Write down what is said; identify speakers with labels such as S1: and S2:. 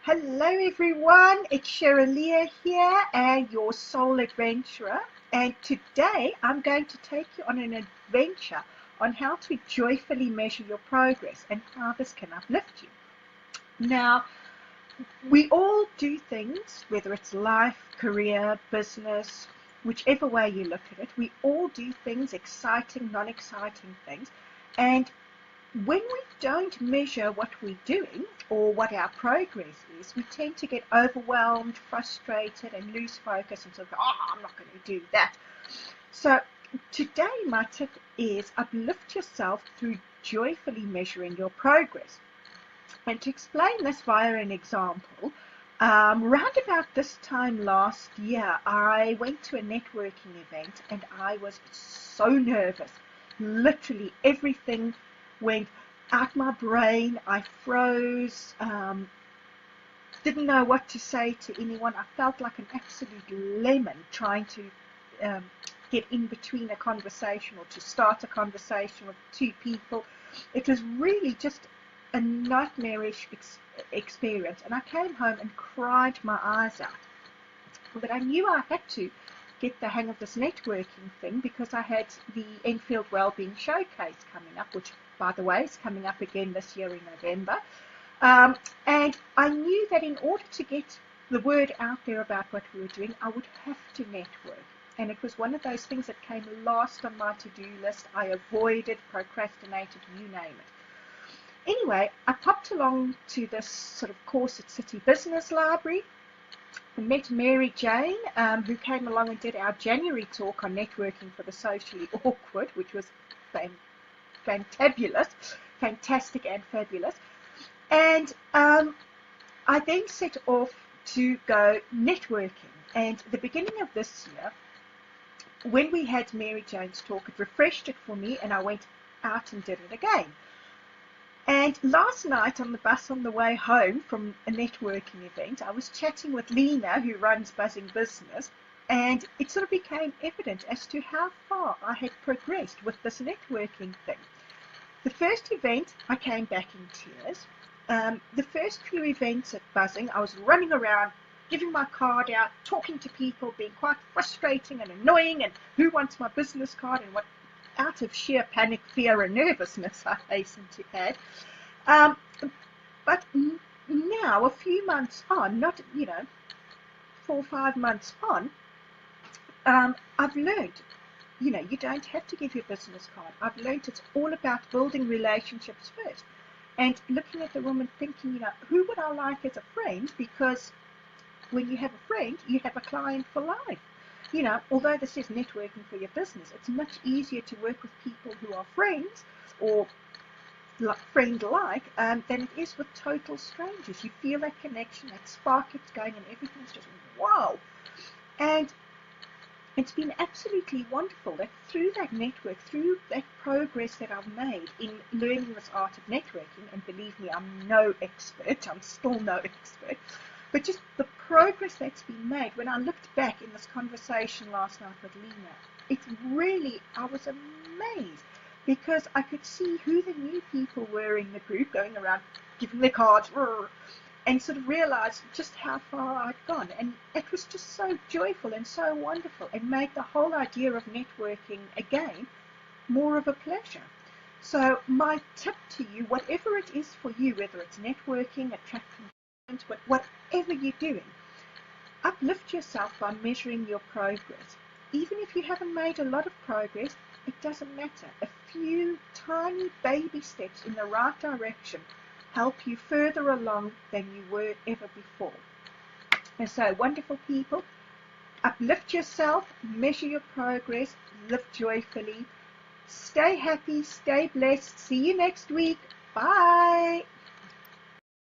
S1: Hello everyone, it's Cheryl-lya here and your soul adventurer, and today I'm going to take you on an adventure on how to joyfully measure your progress and how this can uplift you. Now, we all do things, whether it's life, career, business, whichever way you look at it, we all do things, exciting, non-exciting things, and when we don't measure what we're doing or what our progress is, we tend to get overwhelmed, frustrated, and lose focus and sort of, I'm not going to do that. So today my tip is uplift yourself through joyfully measuring your progress. And to explain this via an example, round about this time last year, I went to a networking event and I was so nervous. Literally everything went out my brain. I froze, didn't know what to say to anyone. I felt like an absolute lemon trying to get in between a conversation or to start a conversation with two people. It was really just a nightmarish experience, and I came home and cried my eyes out. But I knew I had to get the hang of this networking thing because I had the Enfield Wellbeing Showcase coming up, which, by the way, is coming up again this year in November. And I knew that in order to get the word out there about what we were doing, I would have to network. And it was one of those things that came last on my to-do list. I avoided, procrastinated, you name it. Anyway, I popped along to this sort of course at City Business Library. I met Mary Jane, who came along and did our January talk on networking for the socially awkward, which was fantabulous, fantastic and fabulous. And I then set off to go networking. And the beginning of this year, when we had Mary Jane's talk, it refreshed it for me, and I went out and did it again. And last night on the bus on the way home from a networking event, I was chatting with Lena, who runs Buzzing Business, and it sort of became evident as to how far I had progressed with this networking thing. The first event, I came back in tears. The first few events at Buzzing, I was running around, giving my card out, talking to people, being quite frustrating and annoying, and who wants my business card and what, out of sheer panic, fear, and nervousness, I hasten to add. But now, a few months on, not, 4 or 5 months on, I've learned, you don't have to give your business card. I've learned it's all about building relationships first. And looking at the woman thinking, who would I like as a friend? Because when you have a friend, you have a client for life. Although this is networking for your business, it's much easier to work with people who are friends or friend-like than it is with total strangers. You feel that connection, that spark gets going, and everything's just wow. And it's been absolutely wonderful that through that network, through that progress that I've made in learning this art of networking, and believe me, I'm no expert, I'm still no expert, but just the progress that's been made. When I looked back in this conversation last night with Lena, it's really, I was amazed because I could see who the new people were in the group going around giving their cards and sort of realized just how far I'd gone. And it was just so joyful and so wonderful and made the whole idea of networking again more of a pleasure. So my tip to you, whatever it is for you, whether it's networking, attracting, but whatever you're doing, uplift yourself by measuring your progress. Even if you haven't made a lot of progress, it doesn't matter. A few tiny baby steps in the right direction help you further along than you were ever before. And so, wonderful people, uplift yourself, measure your progress, live joyfully, stay happy, stay blessed. See you next week. Bye.